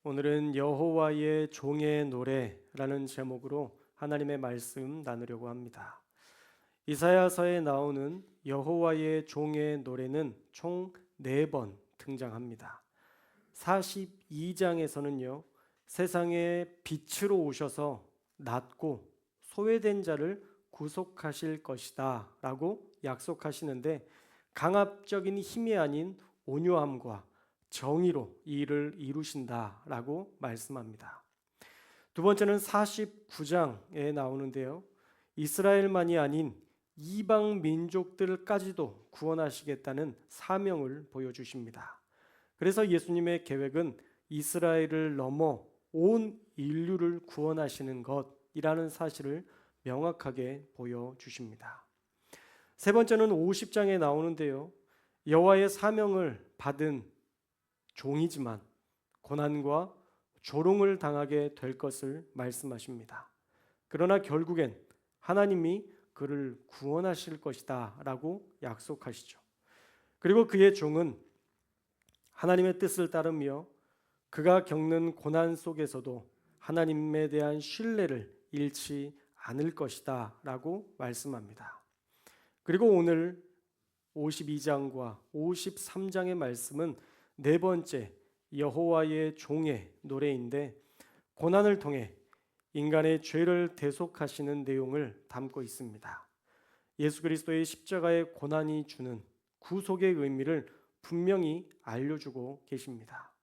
오늘은 여호와의 종의 노래라는 제목으로 하나님의 말씀 나누려고 합니다. 이사야서에 나오는 여호와의 종의 노래는 총 4번 등장합니다. 42장에서는요, 세상에 빛으로 오셔서 낮고 소외된 자를 구속하실 것이다 라고 약속하시는데, 강압적인 힘이 아닌 온유함과 정의로 이 일을 이루신다라고 말씀합니다. 두 번째는 49장에 나오는데요. 이스라엘만이 아닌 이방 민족들까지도 구원하시겠다는 사명을 보여주십니다. 그래서 예수님의 계획은 이스라엘을 넘어 온 인류를 구원하시는 것이라는 사실을 명확하게 보여주십니다. 세 번째는 50장에 나오는데요. 여호와의 사명을 받은 종이지만 고난과 조롱을 당하게 될 것을 말씀하십니다. 그러나 결국엔 하나님이 그를 구원하실 것이다 라고 약속하시죠. 그리고 그의 종은 하나님의 뜻을 따르며 그가 겪는 고난 속에서도 하나님에 대한 신뢰를 잃지 않을 것이다 라고 말씀합니다. 그리고 오늘 52장과 53장의 말씀은 네 번째 여호와의 종의 노래인데, 고난을 통해 인간의 죄를 대속하시는 내용을 담고 있습니다. 예수 그리스도의 십자가의 고난이 주는 구속의 의미를 분명히 알려주고 계십니다.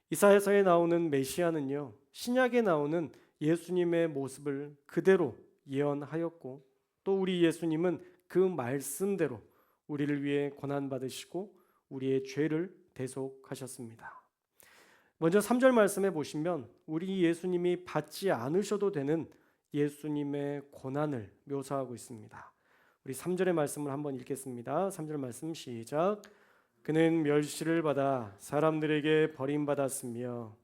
이사야서에 나오는 메시아는요, 신약에 나오는 예수님의 모습을 그대로 예언하였고, 또 우리 예수님은 그 말씀대로 우리를 위해 고난받으시고 우리의 죄를 대속하셨습니다. 먼저 3절 말씀에 보시면 우리 예수님이 받지 않으셔도 되는 예수님의 고난을 묘사하고 있습니다. 우리 3절의 말씀을 한번 읽겠습니다. 3절 말씀 시작. 그는 멸시를 받아 사람들에게 버림받았으며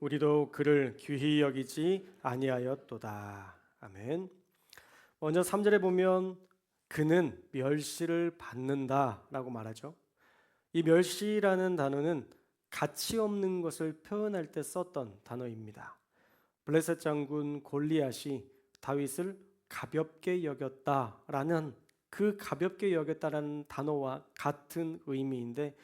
우리도 그를 귀히 여기지 아니하였도다. 아멘. 먼저 3절에 보면 그는 멸시를 받는다라고 말하죠. 이 멸시라는 단어는 가치 없는 것을 표현할 때 썼던 단어입니다. 블레셋 장군 골리앗이 다윗을 가볍게 여겼다라는 그 가볍게 여겼다라는 단어와 같은 의미인데,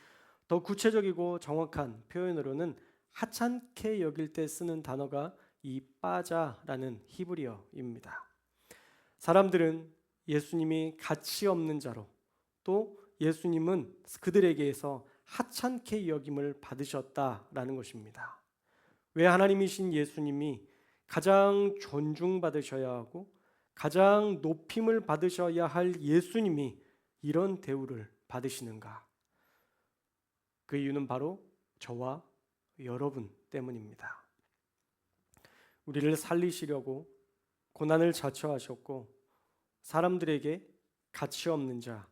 더 구체적이고 정확한 표현으로는 하찮게 여길 때 쓰는 단어가 이 빠자라는 히브리어입니다. 사람들은 예수님이 가치 없는 자로, 또 예수님은 그들에게서 하찮게 여김을 받으셨다라는 것입니다. 왜 하나님이신 예수님이 가장 존중받으셔야 하고 가장 높임을 받으셔야 할 예수님이 이런 대우를 받으시는가? 그 이유는 바로 저와 여러분 때문입니다. 우리를 살리시려고 고난을 자처하셨고 사람들에게 가치 없는 자,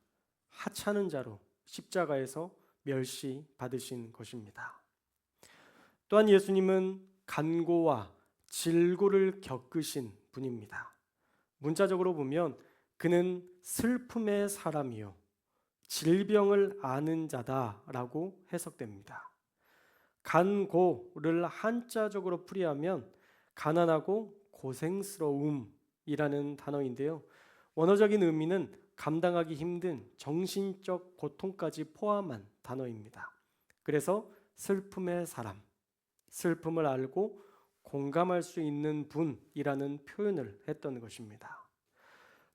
하찮은 자로 십자가에서 멸시받으신 것입니다. 또한 예수님은 간고와 질고를 겪으신 분입니다. 문자적으로 보면 그는 슬픔의 사람이요 질병을 아는 자다라고 해석됩니다. 간고를 한자적으로 풀이하면 가난하고 고생스러움이라는 단어인데요. 원어적인 의미는 감당하기 힘든 정신적 고통까지 포함한 단어입니다. 그래서 슬픔의 사람, 슬픔을 알고 공감할 수 있는 분이라는 표현을 했던 것입니다.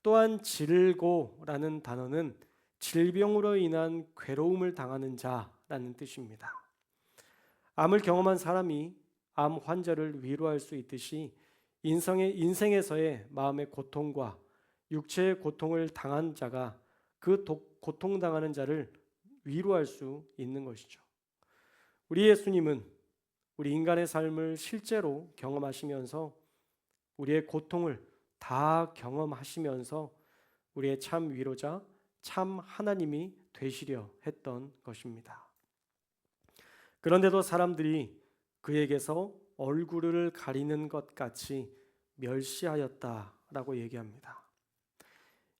또한 질고라는 단어는 질병으로 인한 괴로움을 당하는 자라는 뜻입니다. 암을 경험한 사람이 암 환자를 위로할 수 있듯이 인생에서의 마음의 고통과 육체의 고통을 당한 자가 그 고통당하는 자를 위로할 수 있는 것이죠. 우리 예수님은 우리 인간의 삶을 실제로 경험하시면서 우리의 고통을 다 경험하시면서 우리의 참 위로자, 참 하나님이 되시려 했던 것입니다. 그런데도 사람들이 그에게서 얼굴을 가리는 것 같이 멸시하였다라고 얘기합니다.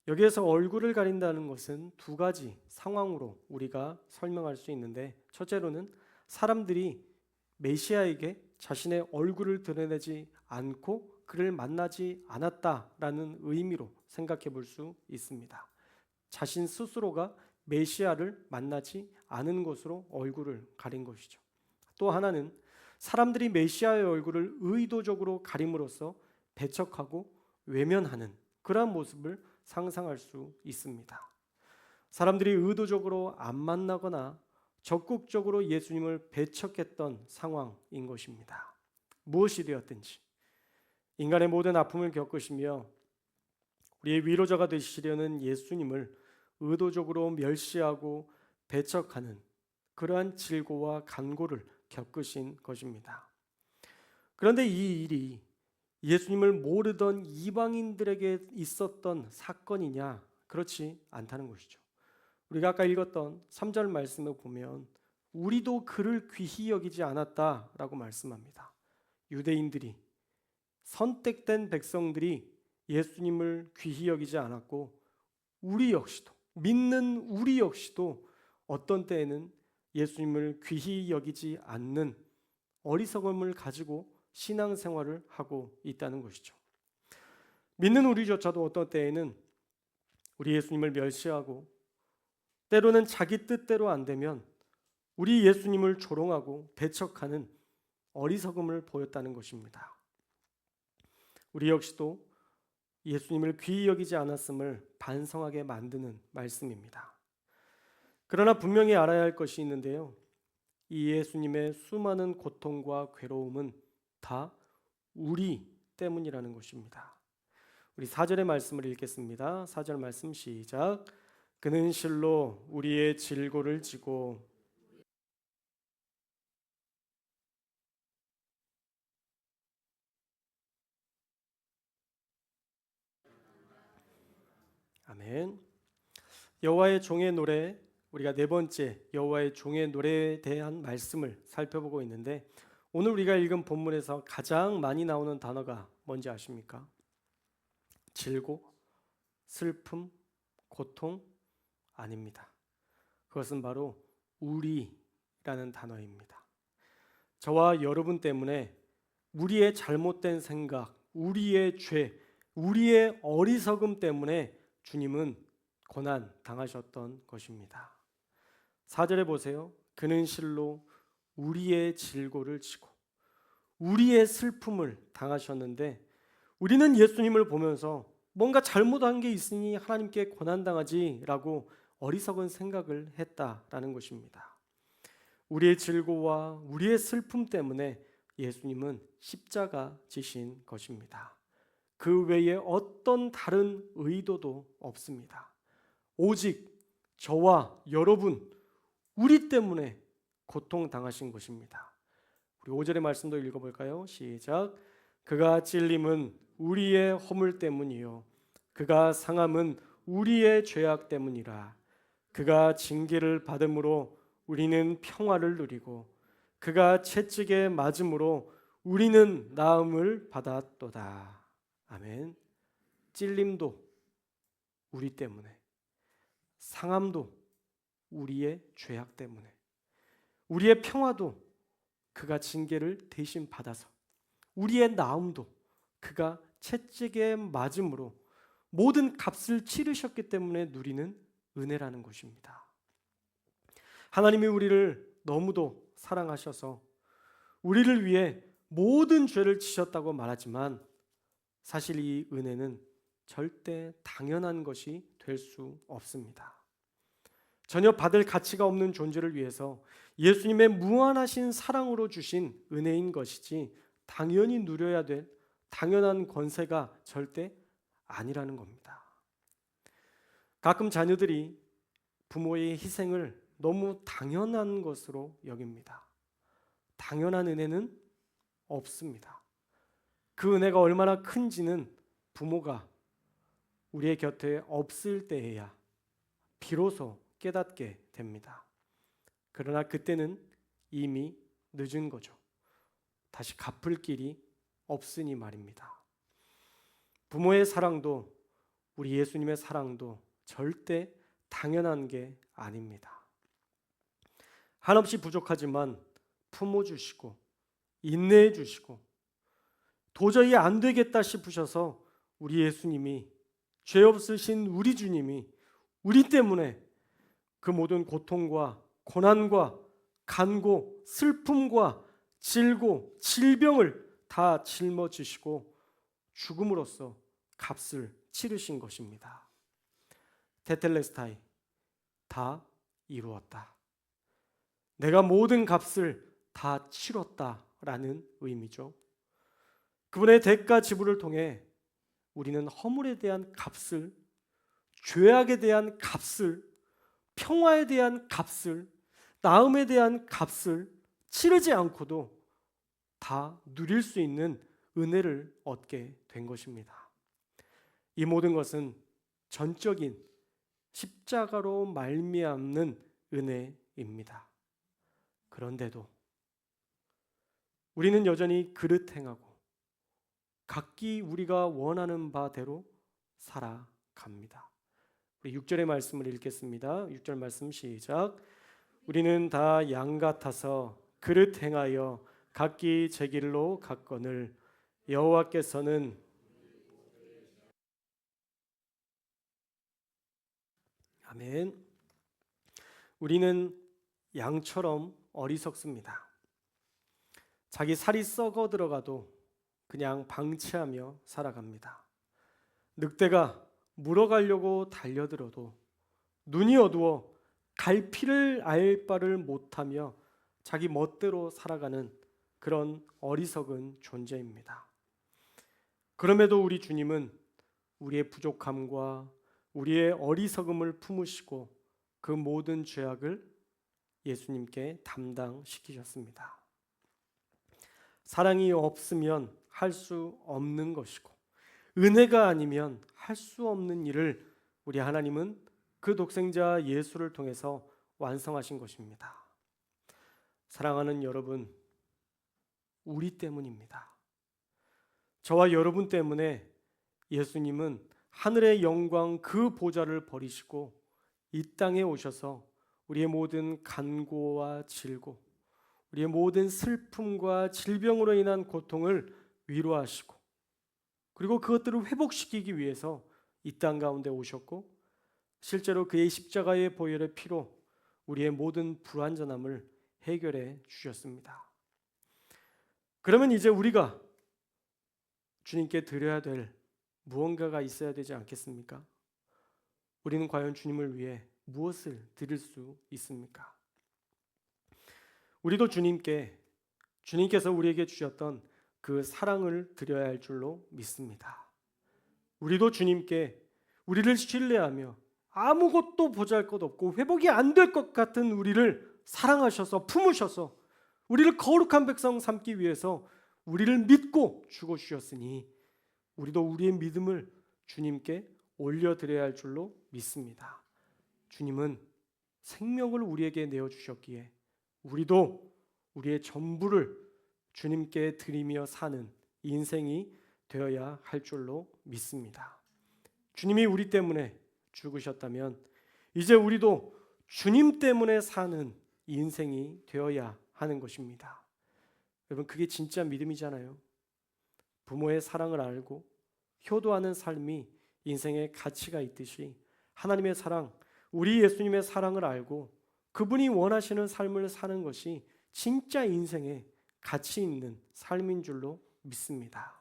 여기에서 얼굴을 가린다는 것은 두 가지 상황으로 우리가 설명할 수 있는데, 첫째로는 사람들이 메시아에게 자신의 얼굴을 드러내지 않고 그를 만나지 않았다라는 의미로 생각해 볼 수 있습니다. 자신 스스로가 메시아를 만나지 않은 것으로 얼굴을 가린 것이죠. 또 하나는 사람들이 메시아의 얼굴을 의도적으로 가림으로써 배척하고 외면하는 그러한 모습을 상상할 수 있습니다. 사람들이 의도적으로 안 만나거나 적극적으로 예수님을 배척했던 상황인 것입니다. 무엇이 되었든지 인간의 모든 아픔을 겪으시며 우리의 위로자가 되시려는 예수님을 의도적으로 멸시하고 배척하는 그러한 질고와 간고를 겪으신 것입니다. 그런데 이 일이 예수님을 모르던 이방인들에게 있었던 사건이냐? 그렇지 않다는 것이죠. 우리가 아까 읽었던 3절 말씀을 보면 우리도 그를 귀히 여기지 않았다라고 말씀합니다. 유대인들이, 선택된 백성들이 예수님을 귀히 여기지 않았고 우리 역시도, 믿는 우리 역시도 어떤 때에는 예수님을 귀히 여기지 않는 어리석음을 가지고 신앙생활을 하고 있다는 것이죠. 믿는 우리조차도 어떤 때에는 우리 예수님을 멸시하고 때로는 자기 뜻대로 안 되면 우리 예수님을 조롱하고 배척하는 어리석음을 보였다는 것입니다. 우리 역시도 예수님을 귀히 여기지 않았음을 반성하게 만드는 말씀입니다. 그러나 분명히 알아야 할 것이 있는데요. 이 예수님의 수많은 고통과 괴로움은 다 우리 때문이라는 것입니다. 우리 4절의 말씀을 읽겠습니다. 4절 말씀 시작. 그는 실로 우리의 질고를 지고 아멘. 여호와의 종의 노래, 우리가 네 번째 여호와의 종의 노래에 대한 말씀을 살펴보고 있는데, 오늘 우리가 읽은 본문에서 가장 많이 나오는 단어가 뭔지 아십니까? 질고, 슬픔, 고통? 아닙니다. 그것은 바로 우리라는 단어입니다. 저와 여러분 때문에 우리의 잘못된 생각, 우리의 죄, 우리의 어리석음 때문에 주님은 고난 당하셨던 것입니다. 4절에 보세요. 그는 실로 우리의 질고를 지고 우리의 슬픔을 당하셨는데, 우리는 예수님을 보면서 뭔가 잘못한 게 있으니 하나님께 고난당하지라고 어리석은 생각을 했다라는 것입니다. 우리의 질고와 우리의 슬픔 때문에 예수님은 십자가 지신 것입니다. 그 외에 어떤 다른 의도도 없습니다. 오직 저와 여러분, 우리 때문에 고통당하신 것입니다. 우리 5절의 말씀도 읽어볼까요? 시작. 그가 찔림은 우리의 허물 때문이요 그가 상함은 우리의 죄악 때문이라. 그가 징계를 받음으로 우리는 평화를 누리고 그가 채찍에 맞음으로 우리는 나음을 받았도다. 아멘. 찔림도 우리 때문에, 상함도 우리의 죄악 때문에, 우리의 평화도 그가 징계를 대신 받아서, 우리의 나음도 그가 채찍에 맞음으로 모든 값을 치르셨기 때문에 누리는 은혜라는 것입니다. 하나님이 우리를 너무도 사랑하셔서 우리를 위해 모든 죄를 지셨다고 말하지만, 사실 이 은혜는 절대 당연한 것이 될 수 없습니다. 전혀 받을 가치가 없는 존재를 위해서 예수님의 무한하신 사랑으로 주신 은혜인 것이지 당연히 누려야 될 당연한 권세가 절대 아니라는 겁니다. 가끔 자녀들이 부모의 희생을 너무 당연한 것으로 여깁니다. 당연한 은혜는 없습니다. 그 은혜가 얼마나 큰지는 부모가 우리의 곁에 없을 때에야 비로소 깨닫게 됩니다. 그러나 그때는 이미 늦은 거죠. 다시 갚을 길이 없으니 말입니다. 부모의 사랑도 우리 예수님의 사랑도 절대 당연한 게 아닙니다. 한없이 부족하지만 품어주시고 인내해 주시고 도저히 안 되겠다 싶으셔서 우리 예수님이, 죄 없으신 우리 주님이 우리 때문에 그 모든 고통과 고난과 간고 슬픔과 질고 질병을 다 짊어지시고 죽음으로써 값을 치르신 것입니다. 테텔레스타이, 다 이루었다. 내가 모든 값을 다 치렀다라는 의미죠. 그분의 대가 지불을 통해 우리는 허물에 대한 값을, 죄악에 대한 값을, 평화에 대한 값을, 나음에 대한 값을 치르지 않고도 다 누릴 수 있는 은혜를 얻게 된 것입니다. 이 모든 것은 전적인 십자가로 말미암는 은혜입니다. 그런데도 우리는 여전히 그릇 행하고 각기 우리가 원하는 바대로 살아갑니다. 우리 6절의 말씀을 읽겠습니다. 6절 말씀 시작. 우리는 다 양 같아서 그릇 행하여 각기 제 길로 갔거늘 여호와께서는 아멘. 우리는 양처럼 어리석습니다. 자기 살이 썩어 들어가도 그냥 방치하며 살아갑니다. 늑대가 물어가려고 달려들어도 눈이 어두워 갈피를 알 바를 못하며 자기 멋대로 살아가는 그런 어리석은 존재입니다. 그럼에도 우리 주님은 우리의 부족함과 우리의 어리석음을 품으시고 그 모든 죄악을 예수님께 담당시키셨습니다. 사랑이 없으면 할 수 없는 것이고 은혜가 아니면 할 수 없는 일을 우리 하나님은 그 독생자 예수를 통해서 완성하신 것입니다. 사랑하는 여러분, 우리 때문입니다. 저와 여러분 때문에 예수님은 하늘의 영광 그 보좌를 버리시고 이 땅에 오셔서 우리의 모든 간고와 질고 우리의 모든 슬픔과 질병으로 인한 고통을 위로하시고 그리고 그것들을 회복시키기 위해서 이 땅 가운데 오셨고 실제로 그의 십자가의 보혈의 피로 우리의 모든 불완전함을 해결해 주셨습니다. 그러면 이제 우리가 주님께 드려야 될 무언가가 있어야 되지 않겠습니까? 우리는 과연 주님을 위해 무엇을 드릴 수 있습니까? 우리도 주님께서 우리에게 주셨던 그 사랑을 드려야 할 줄로 믿습니다. 우리도 주님께 우리를 신뢰하며 아무것도 보잘것없고 회복이 안 될 것 같은 우리를 사랑하셔서 품으셔서 우리를 거룩한 백성 삼기 위해서 우리를 믿고 죽어주셨으니 우리도 우리의 믿음을 주님께 올려드려야 할 줄로 믿습니다. 주님은 생명을 우리에게 내어주셨기에 우리도 우리의 전부를 주님께 드리며 사는 인생이 되어야 할 줄로 믿습니다. 주님이 우리 때문에 죽으셨다면 이제 우리도 주님 때문에 사는 인생이 되어야 하는 것입니다. 여러분, 그게 진짜 믿음이잖아요. 부모의 사랑을 알고 효도하는 삶이 인생의 가치가 있듯이 하나님의 사랑, 우리 예수님의 사랑을 알고 그분이 원하시는 삶을 사는 것이 진짜 인생의 가치 있는 삶인 줄로 믿습니다.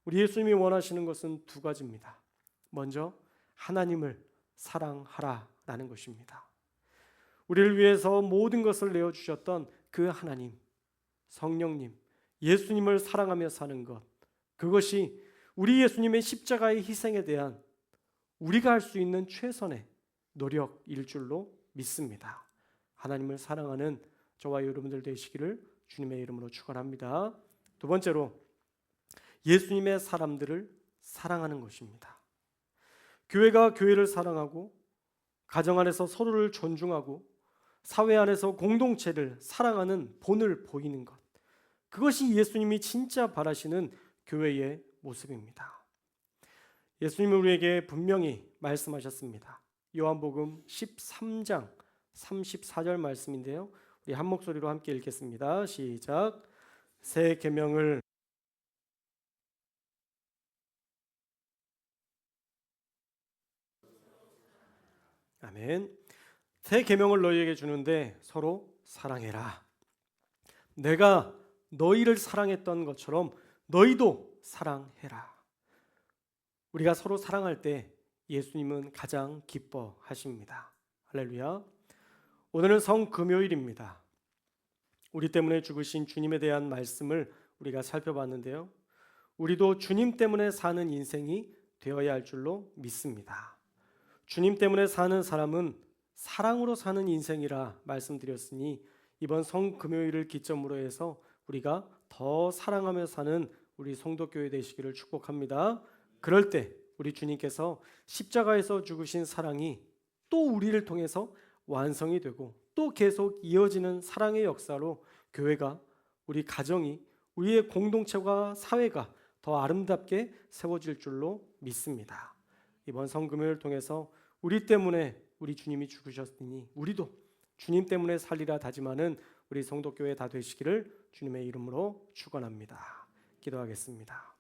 우리 예수님이 원하시는 것은 두 가지입니다. 먼저 하나님을 사랑하라라는 것입니다. 우리를 위해서 모든 것을 내어주셨던 그 하나님, 성령님, 예수님을 사랑하며 사는 것, 그것이 우리 예수님의 십자가의 희생에 대한 우리가 할 수 있는 최선의 노력일 줄로 믿습니다. 하나님을 사랑하는 저와 여러분들 되시기를 주님의 이름으로 축원합니다. 두 번째로 예수님의 사람들을 사랑하는 것입니다. 교회가 교회를 사랑하고 가정 안에서 서로를 존중하고 사회 안에서 공동체를 사랑하는 본을 보이는 것, 그것이 예수님이 진짜 바라시는 교회의 모습입니다. 예수님은 우리에게 분명히 말씀하셨습니다. 요한복음 13장 34절 말씀인데요. 우리 한 목소리로 함께 읽겠습니다. 시작. 새 계명을 아멘. 새 계명을 너희에게 주는데 서로 사랑해라. 내가 너희를 사랑했던 것처럼 너희도 사랑해라. 우리가 서로 사랑할 때 예수님은 가장 기뻐하십니다. 할렐루야. 오늘은 성금요일입니다. 우리 때문에 죽으신 주님에 대한 말씀을 우리가 살펴봤는데요. 우리도 주님 때문에 사는 인생이 되어야 할 줄로 믿습니다. 주님 때문에 사는 사람은 사랑으로 사는 인생이라 말씀드렸으니 이번 성금요일을 기점으로 해서 우리가 더 사랑하며 사는 우리 성도교회 되시기를 축복합니다. 그럴 때 우리 주님께서 십자가에서 죽으신 사랑이 또 우리를 통해서 완성이 되고 또 계속 이어지는 사랑의 역사로 교회가, 우리 가정이, 우리의 공동체와 사회가 더 아름답게 세워질 줄로 믿습니다. 이번 성금요일을 통해서 우리 때문에 우리 주님이 죽으셨으니 우리도 주님 때문에 살리라 다짐하는 우리 성도교회 다 되시기를 주님의 이름으로 축원합니다. 기도하겠습니다.